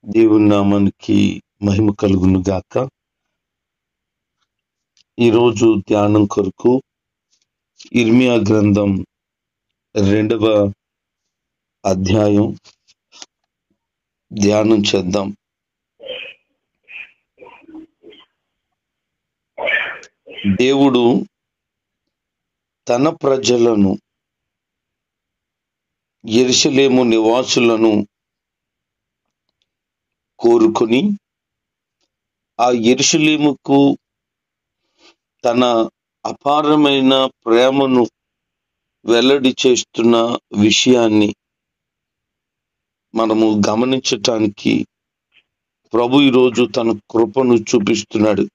దేవుని నామానికి మహిమ కలుగును గాక. ఈరోజు ధ్యానం కొరకు ఇర్మియా గ్రంథం 2వ అధ్యాయం ధ్యానం చేద్దాం. దేవుడు తన ప్రజలను, యెరూషలేము నివాసులను కోరుకొని ఆ యెరూషలేముకు తన అపారమైన ప్రేమను వెల్లడి చేస్తున్న విషయాన్ని మనము గమనించటానికి ప్రభు ఈరోజు తన కృపను చూపిస్తున్నాడు.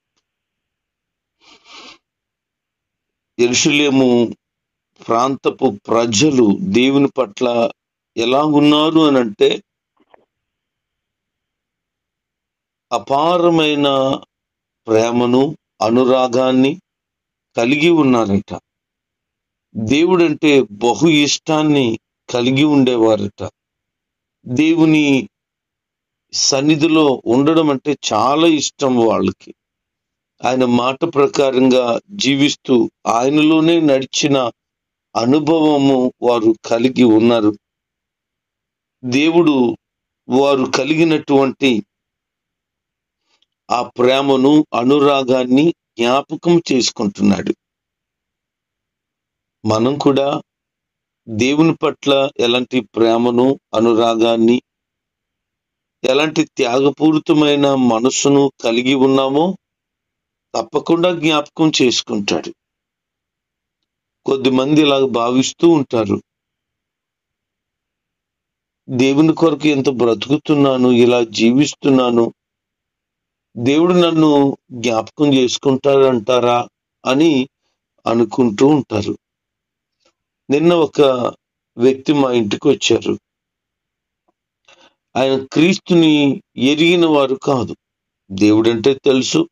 యెరూషలేము ప్రాంతపు ప్రజలు దేవుని పట్ల ఎలా ఉన్నారు అనంటే అపారమైన ప్రేమను, అనురాగాన్ని కలిగి ఉన్నారట. దేవుడంటే బహు ఇష్టాన్ని కలిగి ఉండేవారట. దేవుని సన్నిధిలో ఉండడం అంటే చాలా ఇష్టం వాళ్ళకి. ఆయన మాట ప్రకారంగా జీవిస్తూ ఆయనలోనే నడిచిన అనుభవము వారు కలిగి ఉన్నారు. దేవుడు వారు కలిగినటువంటి ఆ ప్రేమను, అనురాగాన్ని జ్ఞాపకం చేసుకుంటున్నాడు. మనం కూడా దేవుని పట్ల ఎలాంటి ప్రేమను, అనురాగాన్ని, ఎలాంటి త్యాగపూరితమైన మనస్సును కలిగి ఉన్నామో తప్పకుండా జ్ఞాపకం చేసుకుంటాడు. కొద్దిమంది ఇలా భావిస్తూ ఉంటారు, దేవుని కొరకు ఎంత బ్రతుకుతున్నాను, ఇలా జీవిస్తున్నాను, దేవుడు నన్ను జ్ఞాపకం చేసుకుంటాడంటారా అని అనుకుంటూ ఉంటారు. నిన్న ఒక వ్యక్తి మా ఇంటికి వచ్చారు. ఆయన క్రీస్తుని ఎరిగిన వారు కాదు. దేవుడంటే తెలుసు.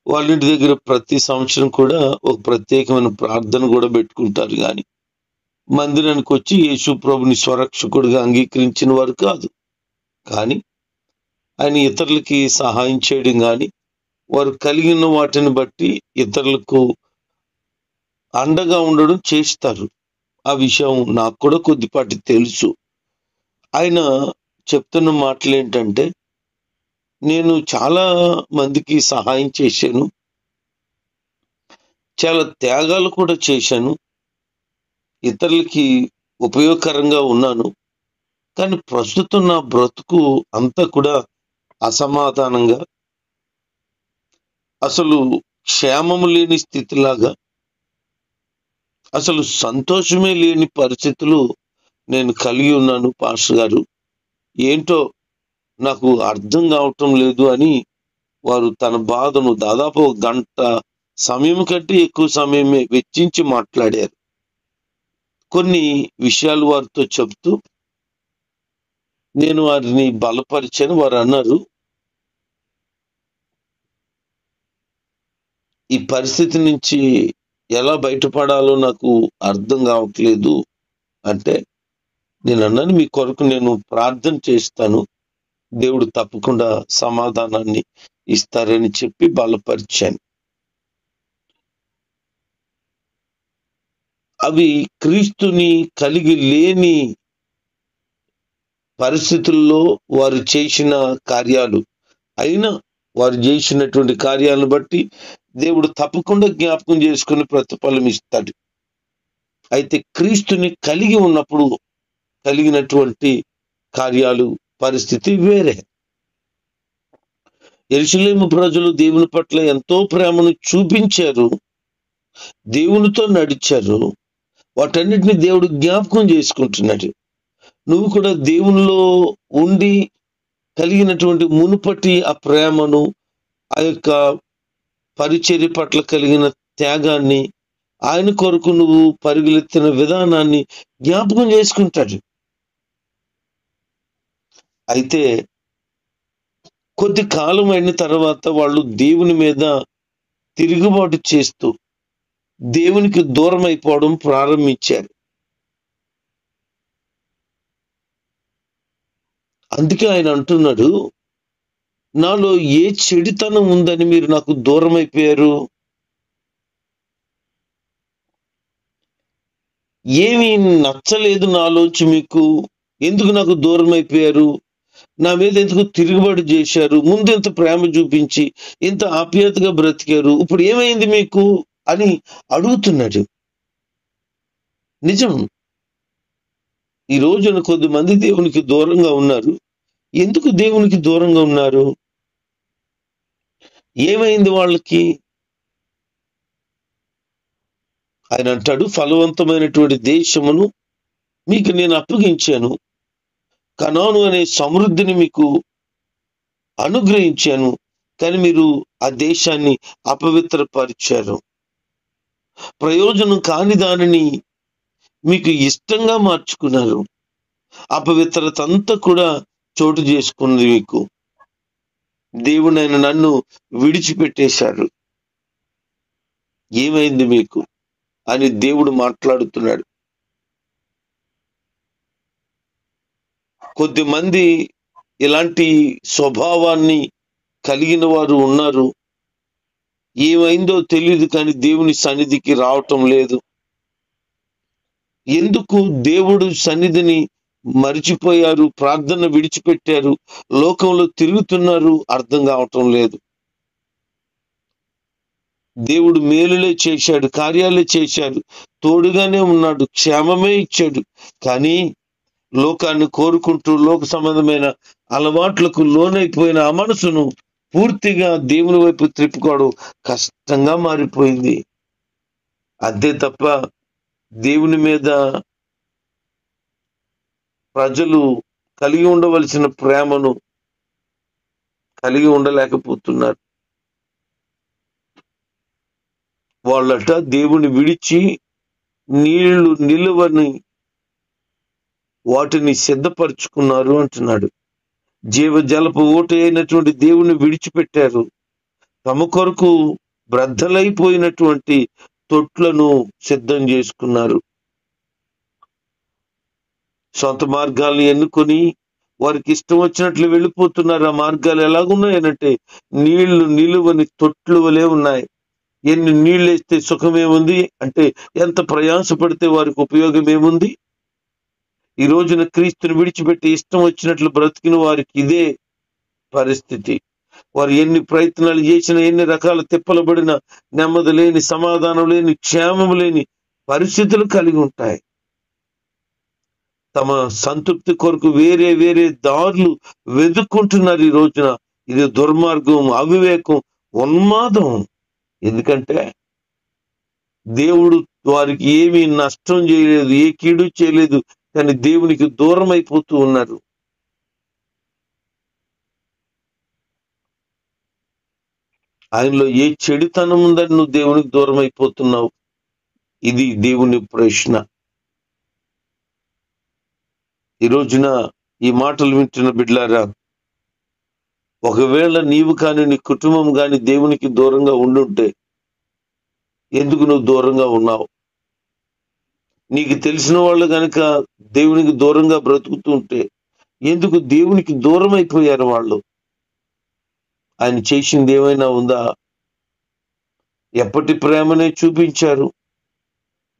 వాళ్ళ ఇంటి దగ్గర ప్రతి సంవత్సరం కూడా ఒక ప్రత్యేకమైన ప్రార్థన కూడా పెట్టుకుంటారు. కానీ మందిరానికి వచ్చి యేసు ప్రభుని స్వరక్షకుడిగా అంగీకరించిన వారు కాదు. కానీ ఆయన ఇతరులకి సహాయం చేయడం కానీ, వారు కలిగిన వాటిని బట్టి ఇతరులకు అండగా ఉండడం చేస్తారు. ఆ విషయం నాకు కూడా కొద్దిపాటి తెలుసు. ఆయన చెప్తున్న మాటలు ఏంటంటే, నేను చాలా మందికి సహాయం చేశాను, చాలా త్యాగాలు కూడా చేశాను, ఇతరులకి ఉపయోగకరంగా ఉన్నాను. కానీ ప్రస్తుతం నా బ్రతుకు అంతా కూడా అసమాధానంగా, అసలు క్షేమము లేని స్థితిలాగా, అసలు సంతోషమే లేని పరిస్థితులు నేను కలిగి ఉన్నాను పాస్టర్ గారు. ఏంటో నాకు అర్థం కావటం లేదు అని వారు తన బాధను దాదాపు 1 గంట సమయం కంటే ఎక్కువ సమయమే వెచ్చించి మాట్లాడారు. కొన్ని విషయాలు వారితో చెప్తూ నేను వారిని బలపరిచాను. వారు అన్నారు, ఈ పరిస్థితి నుంచి ఎలా బయటపడాలో నాకు అర్థం కావట్లేదు అంటే, నేను అన్నాను, మీ కొరకు నేను ప్రార్థన చేస్తాను, దేవుడు తప్పకుండా సమాధానాన్ని ఇస్తారని చెప్పి బలపరిచాను. అవి క్రీస్తుని కలిగి లేని పరిస్థితుల్లో వారు చేసిన కార్యాలు. అయినా వారు చేసినటువంటి కార్యాలను బట్టి దేవుడు తప్పకుండా జ్ఞాపకం చేసుకుని ప్రతిఫలం ఇస్తాడు. అయితే క్రీస్తుని కలిగి ఉన్నప్పుడు కలిగినటువంటి కార్యాలు, పరిస్థితి వేరే. యెరూషలేము ప్రజలు దేవుని పట్ల ఎంతో ప్రేమను చూపించారు, దేవునితో నడిచారు. వాటన్నిటిని దేవుడు జ్ఞాపకం చేసుకుంటున్నాడు. నువ్వు కూడా దేవునిలో ఉండి కలిగినటువంటి మునుపటి ఆ ప్రేమను, ఆ యొక్క పరిచర్య పట్ల కలిగిన త్యాగాన్ని, ఆయన కొరకు నువ్వు పరుగులెత్తిన విధానాన్ని జ్ఞాపకం చేసుకుంటాడు. అయితే కొద్ది కాలం అయిన తర్వాత వాళ్ళు దేవుని మీద తిరుగుబాటు చేస్తూ దేవునికి దూరం అయిపోవడం ప్రారంభించారు. అందుకే ఆయన అంటున్నాడు, నాలో ఏ చెడుతనం ఉందని మీరు నాకు దూరం అయిపోయారు? ఏమీ నచ్చలేదు నాలోంచి మీకు? ఎందుకు నాకు దూరం అయిపోయారు? నా మీద ఎందుకు తిరుగుబాటు చేశారు? ముందు ఇంత ప్రేమ చూపించి ఇంత ఆప్యాయతగా బ్రతికారు, ఇప్పుడు ఏమైంది మీకు అని అడుగుతున్నాడు. నిజం. ఈ రోజున కొద్దిమంది దేవునికి దూరంగా ఉన్నారు. ఎందుకు దేవునికి దూరంగా ఉన్నారు? ఏమైంది వాళ్ళకి? ఆయన అంటాడు, ఫలవంతమైనటువంటి దేశమును మీకు నేను అప్పగించాను, కనాను అనే సమృద్ధిని మీకు అనుగ్రహించాను, కానీ మీరు ఆ దేశాన్ని అపవిత్రపరిచారు. ప్రయోజనం కాని దానిని మీకు ఇష్టంగా మార్చుకున్నారు. అపవిత్రత అంతా కూడా చోటు చేసుకున్నది మీకు. దేవుడైన నన్ను విడిచిపెట్టేశారు. ఏమైంది మీకు అని దేవుడు మాట్లాడుతున్నాడు. కొద్దిమంది ఇలాంటి స్వభావాన్ని కలిగిన వారు ఉన్నారు. ఏమైందో తెలియదు, కానీ దేవుని సన్నిధికి రావటం లేదు. ఎందుకు దేవుడు సన్నిధిని మరిచిపోయారు, ప్రార్థన విడిచిపెట్టారు, లోకంలో తిరుగుతున్నారు, అర్థం కావటం లేదు. దేవుడు మేలులే చేశాడు, కార్యాలే చేశాడు, తోడుగానే ఉన్నాడు, క్షేమమే ఇచ్చాడు. కానీ లోకాన్ని కోరుకుంటూ లోక సంబంధమైన అలవాట్లకు లోనైపోయిన ఆ మనసును పూర్తిగా దేవుని వైపు త్రిప్పుకోవడం కష్టంగా మారిపోయింది. అంతే తప్ప దేవుని మీద ప్రజలు కలిగి ఉండవలసిన ప్రేమను కలిగి ఉండలేకపోతున్నారు. వాళ్ళట దేవుని విడిచి నీళ్లు నిలువని వాటిని సిద్ధపరచుకున్నారు అంటున్నాడు. జీవజలపు ఊట అయినటువంటి దేవుని విడిచిపెట్టారు. తమ కొరకు బ్రద్దలైపోయినటువంటి తొట్లను సిద్ధం చేసుకున్నారు. సొంత మార్గాలను ఎన్నుకొని వారికి ఇష్టం వచ్చినట్లు వెళ్ళిపోతున్నారు. ఆ మార్గాలు ఎలాగున్నాయనంటే నీళ్లు నిలువని తొట్లు వలె ఉన్నాయి. ఎన్ని నీళ్ళు వేస్తే సుఖమేముంది అంటే, ఎంత ప్రయాసపడితే వారికి ఉపయోగం ఏముంది? ఈ రోజున క్రీస్తుని విడిచిపెట్టి ఇష్టం వచ్చినట్లు బ్రతికిన వారికి ఇదే పరిస్థితి. వారు ఎన్ని ప్రయత్నాలు చేసినా, ఎన్ని రకాల తిప్పలబడిన, నెమ్మది లేని, సమాధానం లేని, క్షేమం లేని పరిస్థితులు కలిగి ఉంటాయి. తమ సంతృప్తి కొరకు వేరే వేరే దారులు వెతుక్కుంటున్నారు. ఈ రోజున ఇది దుర్మార్గం, అవివేకం, ఉన్మాదం. ఎందుకంటే దేవుడు వారికి ఏమీ నష్టం చేయలేదు, ఏ కీడు చేయలేదు, కానీ దేవునికి దూరం అయిపోతూ ఉన్నారు. ఆయనలో ఏ చెడుతనం ఉందని నువ్వు దేవునికి దూరం అయిపోతున్నావు? ఇది దేవుని ప్రశ్న. ఈ రోజున ఈ మాటలు వింటున్న బిడ్డలారా, ఒకవేళ నీవు కానీ నీ కుటుంబం కానీ దేవునికి దూరంగా ఉండుంటే ఎందుకు నువ్వు దూరంగా ఉన్నావు? నీకు తెలిసిన వాళ్ళు కనుక దేవునికి దూరంగా బ్రతుకుతూ ఉంటే ఎందుకు దేవునికి దూరం అయిపోయారు వాళ్ళు? ఆయన చేసింది ఏమైనా ఉందా? ఎప్పటి ప్రేమనే చూపించారు.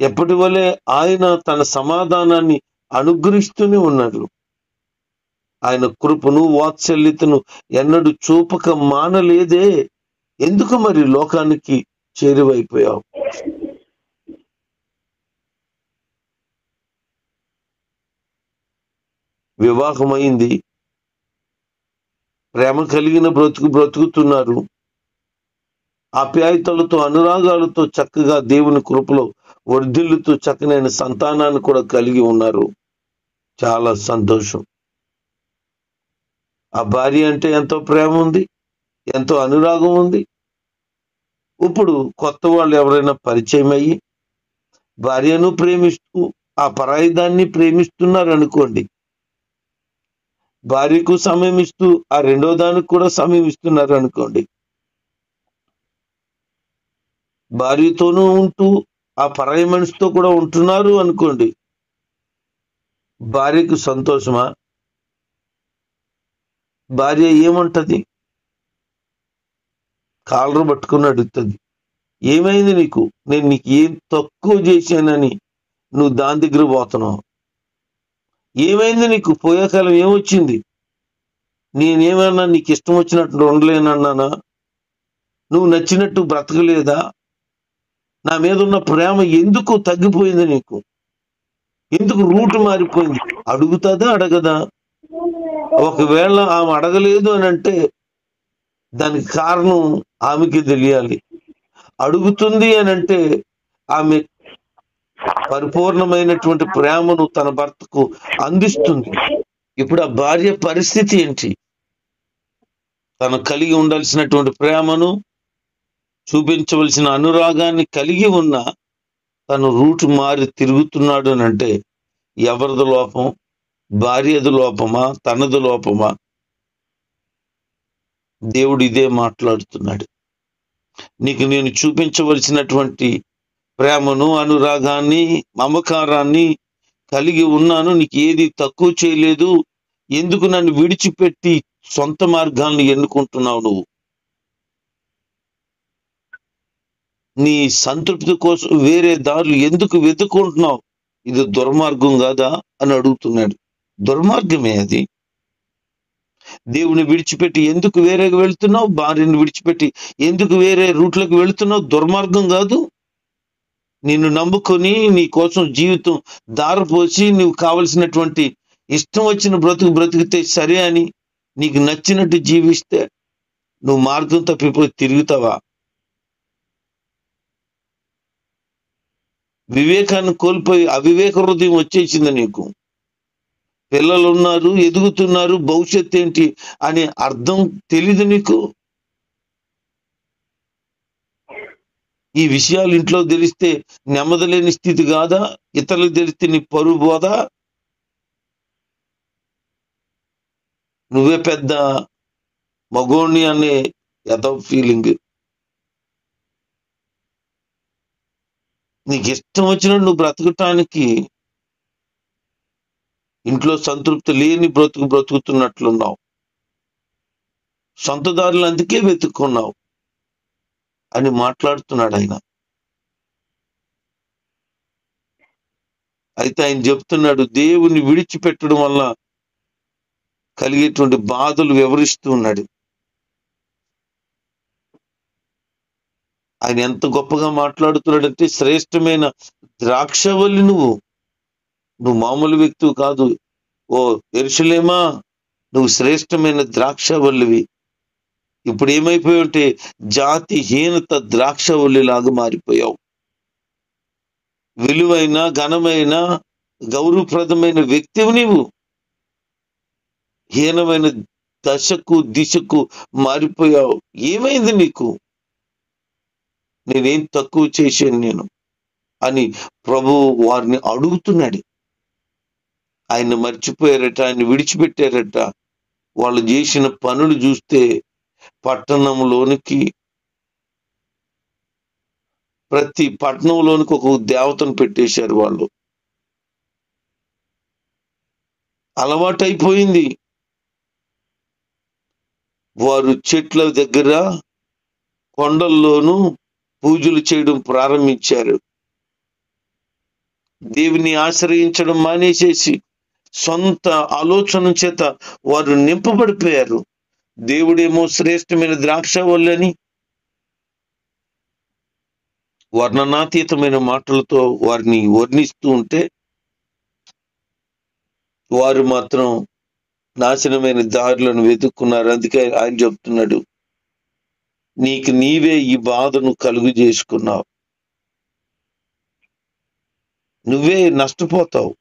ఎప్పటి వలె ఆయన తన సమాధానాన్ని అనుగ్రహిస్తూనే ఉన్నారు. ఆయన కృపను, వాత్సల్యతను ఎన్నడూ చూపక మానలేదే. ఎందుకు మరి లోకానికి చేరువైపోయావు? వివాహమైంది, ప్రేమ కలిగిన బ్రతుకుతున్నారు, ఆప్యాయతలతో అనురాగాలతో చక్కగా దేవుని కృపలో వర్ధిల్లుతూ చక్కనైన సంతానాన్ని కూడా కలిగి ఉన్నారు. చాలా సంతోషం. ఆ భార్య అంటే ఎంతో ప్రేమ ఉంది, ఎంతో అనురాగం ఉంది. ఇప్పుడు కొత్త వాళ్ళు ఎవరైనా పరిచయం అయ్యి భార్యను ప్రేమిస్తూ ఆ పరాయి దాన్ని ప్రేమిస్తున్నారు అనుకోండి, భార్యకు సమయం ఇస్తూ ఆ రెండో దానికి కూడా సమయం ఇస్తున్నారు అనుకోండి, భార్యతోనూ ఉంటూ ఆ పరాయి మనిషితో కూడా ఉంటున్నారు అనుకోండి, భార్యకు సంతోషమా? భార్య ఏమంటది? కాలర్ పట్టుకుని అడుగుతుంది, ఏమైంది నీకు? నేను నీకు ఏం తక్కువ చేశానని నువ్వు దాని దగ్గర పోతున్నావు? ఏమైంది నీకు? పోయే కాలం ఏమొచ్చింది? నేనేమన్నా నీకు ఇష్టం వచ్చినట్టు ఉండలేనన్నానా? నువ్వు నచ్చినట్టు బ్రతకలేదా? నా మీద ఉన్న ప్రేమ ఎందుకు తగ్గిపోయింది నీకు? ఎందుకు రూట్ మారిపోయింది? అడుగుతుందా అడగదా? ఒకవేళ ఆమె అడగలేదు అని అంటే దానికి కారణం ఆమెకి తెలియాలి. అడుగుతుంది అని అంటే ఆమె పరిపూర్ణమైనటువంటి ప్రేమను తన భర్తకు అందిస్తుంది. ఇప్పుడు ఆ భార్య పరిస్థితి ఏంటి? తను కలిగి ఉండాల్సినటువంటి ప్రేమను, చూపించవలసిన అనురాగాన్ని కలిగి ఉన్న తను రూటు మారి తిరుగుతున్నాడు అని అంటే ఎవరిది లోపం? భార్యది లోపమా? తనది లోపమా? దేవుడు ఇదే మాట్లాడుతున్నాడు. నీకు నేను చూపించవలసినటువంటి ప్రేమను, అనురాగాన్ని, మమకారాన్ని కలిగి ఉన్నాను. నీకు ఏది తక్కువ చేయలేదు. ఎందుకు నన్ను విడిచిపెట్టి సొంత మార్గాలను ఎన్నుకుంటున్నావు? నువ్వు నీ సంతృప్తి కోసం వేరే దారులు ఎందుకు వెతుకుంటున్నావు? ఇది దుర్మార్గం కాదా అని అడుగుతున్నాడు. దుర్మార్గమే అది. దేవుని విడిచిపెట్టి ఎందుకు వేరేగా వెళ్తున్నావు? భార్యను విడిచిపెట్టి ఎందుకు వేరే రూట్లకు వెళుతున్నావు? దుర్మార్గం కాదు. నిన్ను నమ్ముకొని నీ కోసం జీవితం దారపోసి నువ్వు కావలసినటువంటి ఇష్టం వచ్చిన బ్రతికితే సరే అని నీకు నచ్చినట్టు జీవిస్తే నువ్వు మార్గం తప్పిపోయి తిరుగుతావా? వివేకాన్ని కోల్పోయి అవివేక హృదయం వచ్చేసింది నీకు. పిల్లలు ఉన్నారు, ఎదుగుతున్నారు, భవిష్యత్తు ఏంటి అనే అర్థం తెలీదు నీకు. ఈ విషయాలు ఇంట్లో తెలిస్తే నెమ్మదలేని స్థితి కాదా? ఇతరులకు తెలిస్తే నీ పరువు పోదా? నువ్వే పెద్ద మగోణ్ణి అనే యథో ఫీలింగ్. నీకు ఇష్టం వచ్చినట్టు నువ్వు బ్రతకటానికి ఇంట్లో సంతృప్తి లేని బ్రతుకుతున్నట్లున్నావు. సొంత దారులు అందుకే వెతుక్కున్నావు అని మాట్లాడుతున్నాడు ఆయన. అయితే ఆయన చెప్తున్నాడు, దేవుని విడిచిపెట్టడం వల్ల కలిగేటువంటి బాధలు వివరిస్తూ ఉన్నాడు. ఆయన ఎంత గొప్పగా మాట్లాడుతున్నాడంటే, శ్రేష్టమైన ద్రాక్షవల్లి నువ్వు మామూలు వ్యక్తివి కాదు. ఓ యెరూషలేమా, నువ్వు శ్రేష్టమైన ద్రాక్షవల్లివి. ఇప్పుడు ఏమైపోయావు అంటే జాతిహీనత ద్రాక్షవల్లిలాగా మారిపోయావు. విలువైన, ఘనమైన, గౌరవప్రదమైన వ్యక్తివి నీవు హీనమైన దశకు దిశకు మారిపోయావు. ఏమైంది నీకు? నేనేం తక్కువ చేశాను నేను అని ప్రభు వారిని అడుగుతున్నాడు. ఆయన మర్చిపోయారట, ఆయన విడిచిపెట్టారట. వాళ్ళు చేసిన పనులు చూస్తే పట్టణంలోనికి, ప్రతి పట్టణంలోనికి ఒక దేవతను పెట్టేశారు. వాళ్ళు అలవాటైపోయింది. వారు చెట్ల దగ్గర, కొండల్లోనూ పూజలు చేయడం ప్రారంభించారు. దేవుని ఆశ్రయించడం మానేసేసి సొంత ఆలోచన చేత వారు నింపబడిపోయారు. దేవుడేమో శ్రేష్టమైన ద్రాక్షవల్లని వర్ణనాతీతమైన మాటలతో వారిని వర్ణిస్తూ ఉంటే, వారు మాత్రం నాశనమైన దారులను వెతుక్కున్నారు. అందుకే ఆయన చెప్తున్నాడు, నీకు నీవే ఈ బాధను కలుగు చేసుకున్నావు. నువ్వే నష్టపోతావు.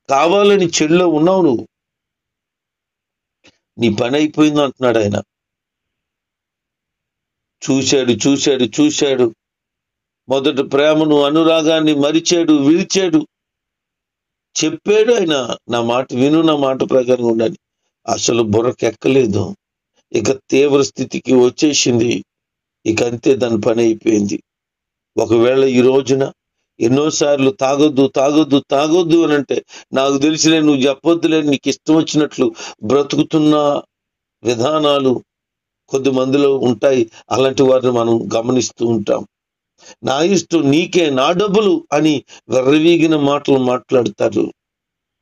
కావాలని చెడులో ఉన్నావు నువ్వు. నీ పని అయిపోయింది అంటున్నాడు ఆయన. చూశాడు. మొదటి ప్రేమను, అనురాగాన్ని మరిచాడు, విడిచాడు. చెప్పాడు ఆయన, నా మాట విను, నా మాట ప్రకారం ఉండాలి. అసలు బుర్రకెక్కలేదు. ఇక తీవ్ర స్థితికి వచ్చేసింది. ఇక అంతే, దాని పని అయిపోయింది. ఒకవేళ ఈ రోజున ఎన్నోసార్లు తాగొద్దు అని అంటే, నాకు తెలిసిలే, నువ్వు చెప్పొద్దులే, నీకు ఇష్టం వచ్చినట్లు బ్రతుకుతున్న విధానాలు కొద్ది మందిలో ఉంటాయి. అలాంటి వారిని మనం గమనిస్తూ ఉంటాం. నా ఇష్టం నీకే, నా డబ్బులు అని వెర్రవీగిన మాటలు మాట్లాడతారు.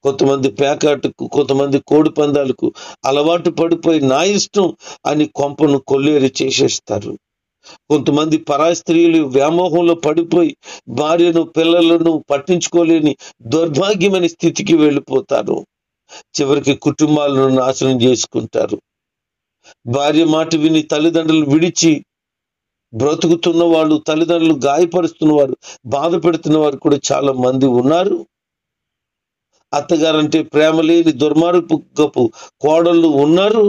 కొంతమంది పేకాటకు, కొంతమంది కోడి పందాలకు అలవాటు పడిపోయి నా ఇష్టం అని కొంపను కొల్లేరు చేసేస్తారు. కొంతమంది పరాయి స్త్రీలు వ్యామోహంలో పడిపోయి భార్యను పిల్లలను పట్టించుకోలేని దౌర్భాగ్యమైన స్థితికి వెళ్ళిపోతారు. చివరికి కుటుంబాలను నాశనం చేసుకుంటారు. భార్య మాట విని తల్లిదండ్రులు విడిచి బ్రతుకుతున్న వాళ్ళు, తల్లిదండ్రులు గాయపరుస్తున్న వారు, బాధ పెడుతున్న వారు కూడా చాలా మంది ఉన్నారు. అత్తగారంటే ప్రేమ లేని దుర్మార్గపు కోడళ్ళు ఉన్నారు.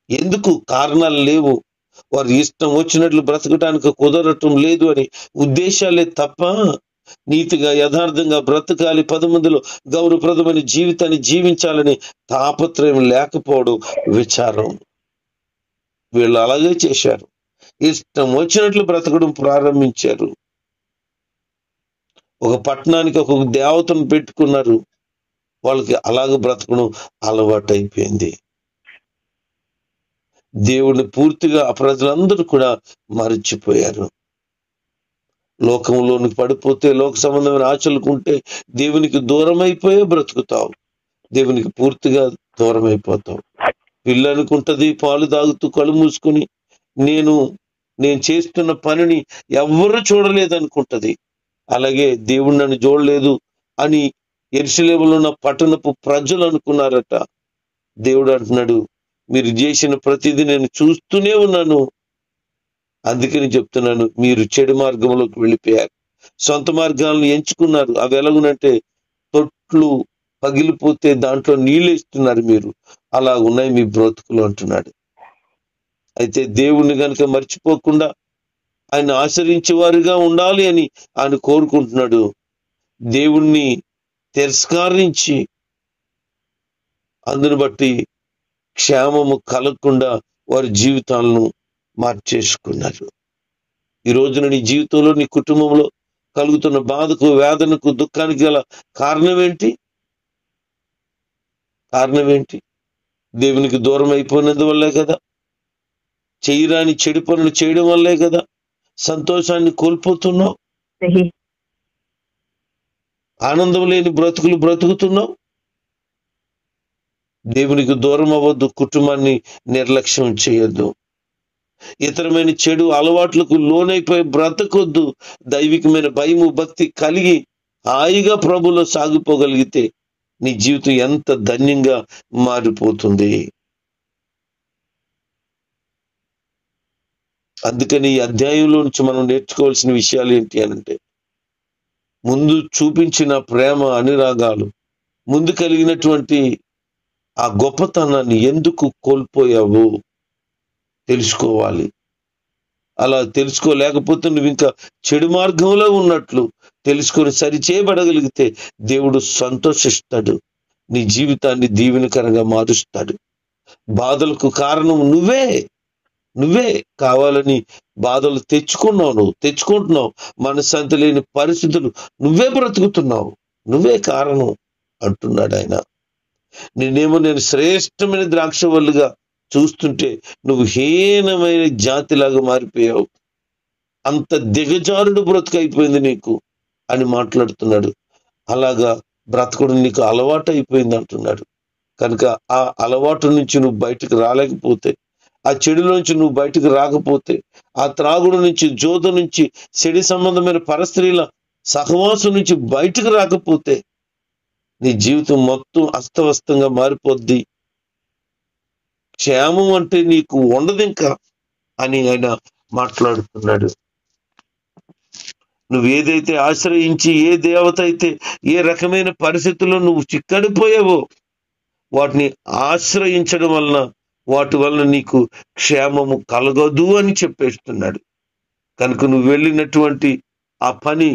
ఎందుకు? కారణాలు లేవు. వారి ఇష్టం వచ్చినట్లు బ్రతకటానికి కుదరటం లేదు అని ఉద్దేశాలే తప్ప నీతిగా యథార్థంగా బ్రతకాలి, 10 మందిలో గౌరవప్రదమైన జీవితాన్ని జీవించాలని తాపత్రయం లేకపోవడం విచారం. వీళ్ళు అలాగే చేశారు. ఇష్టం వచ్చినట్లు బ్రతకడం ప్రారంభించారు. ఒక పట్టణానికి ఒక దేవతను పెట్టుకున్నారు. వాళ్ళకి అలాగ బ్రతకడం అలవాటైపోయింది. దేవుడిని పూర్తిగా ఆ ప్రజలందరూ కూడా మరిచిపోయారు. లోకంలోనికి పడిపోతే, లోక సంబంధమైన ఆశలుకుంటే దేవునికి దూరం అయిపోయే బ్రతుకుతావు. దేవునికి పూర్తిగా దూరం అయిపోతావు. పిల్లి అనుకుంటది, పాలు తాగుతూ కళ్ళు మూసుకుని నేను చేస్తున్న పనిని ఎవ్వరూ చూడలేదనుకుంటది. అలాగే దేవుడు నన్ను చూడలేదు అని యెరూషలేములో ఉన్న పట్టణపు ప్రజలు అనుకున్నారట. దేవుడు అంటున్నాడు, మీరు చేసిన ప్రతిదీ నేను చూస్తూనే ఉన్నాను. అందుకని చెప్తున్నాను, మీరు చెడు మార్గంలోకి వెళ్ళిపోయారు, సొంత మార్గాలను ఎంచుకున్నారు. అవి ఎలాగునంటే తొట్లు పగిలిపోతే దాంట్లో నీళ్ళు ఇస్తున్నారు మీరు. అలా ఉన్నాయి మీ బ్రతుకులు అంటున్నాడు. అయితే దేవుణ్ణి కనుక మర్చిపోకుండా ఆయన ఆచరించేవారుగా ఉండాలి అని ఆయన కోరుకుంటున్నాడు. దేవుణ్ణి తిరస్కరించి అందుని బట్టి క్షేమము కలగకుండా వారి జీవితాలను మార్చేసుకున్నారు. ఈ రోజున నీ జీవితంలో, నీ కుటుంబంలో కలుగుతున్న బాధకు, వేదనకు, దుఃఖానికి గల కారణం ఏంటి? దేవునికి దూరం అయిపోయినందువల్లే కదా. చేయరాని చెడు పనులు చేయడం వల్లే కదా సంతోషాన్ని కోల్పోతున్నావు, ఆనందం లేని బ్రతుకులు బ్రతుకుతున్నావు. దేవునికి దూరం అవ్వద్దు, కుటుంబాన్ని నిర్లక్ష్యం చేయొద్దు, ఇతరమైన చెడు అలవాట్లకు లోనైపోయి బ్రతకొద్దు. దైవికమైన భయము, భక్తి కలిగి హాయిగా ప్రభులో సాగిపోగలిగితే నీ జీవితం ఎంత ధన్యంగా మారిపోతుంది. అందుకని ఈ అధ్యాయంలో నుంచి మనం నేర్చుకోవాల్సిన విషయాలు ఏంటి అనంటే, ముందు చూపించిన ప్రేమ, అనురాగాలు, ముందు కలిగినటువంటి ఆ గొప్పతనాన్ని ఎందుకు కోల్పోయావు తెలుసుకోవాలి. అలా తెలుసుకోలేకపోతే నువ్వు ఇంకా చెడు మార్గంలో ఉన్నట్లు తెలుసుకొని సరిచేయబడగలిగితే దేవుడు సంతోషిస్తాడు, నీ జీవితాన్ని దీవెనకరంగా మారుస్తాడు. బాధలకు కారణం నువ్వే కావాలని బాధలు తెచ్చుకుంటున్నావు. మనశ్శాంతి లేని పరిస్థితులు నువ్వే బ్రతుకుతున్నావు, నువ్వే కారణం అంటున్నాడు ఆయన. నేను శ్రేష్టమైన ద్రాక్షవల్లిగా చూస్తుంటే నువ్వు హీనమైన జాతిలాగా మారిపోయావు, అంత దిగజారుడు బ్రతుకైపోయింది నీకు అని మాట్లాడుతున్నాడు. అలాగా బ్రతకడం నీకు అలవాటు అయిపోయింది అంటున్నాడు. కనుక ఆ అలవాటు నుంచి నువ్వు బయటకు రాలేకపోతే, ఆ చెడులోంచి నువ్వు బయటకు రాకపోతే, ఆ త్రాగుడు నుంచి, జోద నుంచి, చెడు సంబంధమైన పరస్త్రీల సహవాసం నుంచి బయటకు రాకపోతే నీ జీవితం మొత్తం అస్తవ్యస్తంగా మారిపోద్ది. క్షేమం అంటే నీకు ఉండదు ఇంకా అని ఆయన మాట్లాడుతున్నాడు. నువ్వు ఏదైతే ఆశ్రయించి, ఏ దేవత అయితే ఏ రకమైన పరిస్థితుల్లో నువ్వు చిక్కడిపోయావో వాటిని ఆశ్రయించడం వలన, వాటి వలన నీకు క్షేమము కలగదు అని చెప్పేస్తున్నాడు. కనుక నువ్వు వెళ్ళినటువంటి ఆ పని,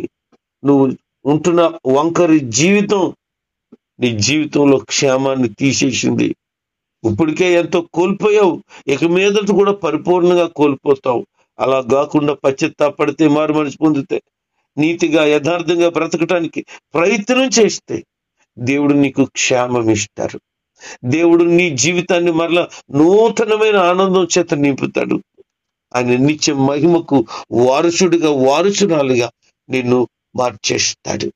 నువ్వు ఉంటున్న వంకరి జీవితం నీ జీవితంలో క్షేమాన్ని తీసేసింది. ఇప్పటికే ఎంతో కోల్పోయావు, ఇక మీదట కూడా పరిపూర్ణంగా కోల్పోతావు. అలా కాకుండా పశ్చాత్తాపడితే, మారు మనసు పొందితే, నీతిగా యథార్థంగా బ్రతకటానికి ప్రయత్నం చేస్తే దేవుడు నీకు క్షేమం ఇస్తారు. దేవుడు నీ జీవితాన్ని మరలా నూతనమైన ఆనందం చేత నింపుతాడు. ఆయన నిత్య మహిమకు వారసురాలుగా నిన్ను మార్చేస్తాడు.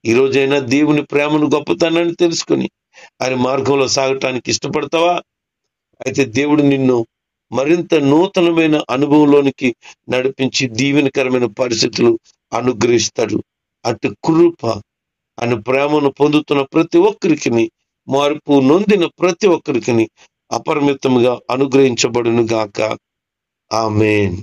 ఈ రోజైనా దేవుని ప్రేమను గొప్పతనాన్ని తెలుసుకొని ఆయన మార్గంలో సాగటానికి ఇష్టపడతావా? అయితే దేవుడు నిన్ను మరింత నూతనమైన అనుభవంలోనికి నడిపించి దీవెనకరమైన పరిస్థితులు అనుగ్రహిస్తాడు. అటు కృప, ఆయన ప్రేమను పొందుతున్న ప్రతి ఒక్కరికి, మార్పు నొందిన ప్రతి ఒక్కరికి అపరిమితంగా అనుగ్రహించబడును గాక. ఆమేన్.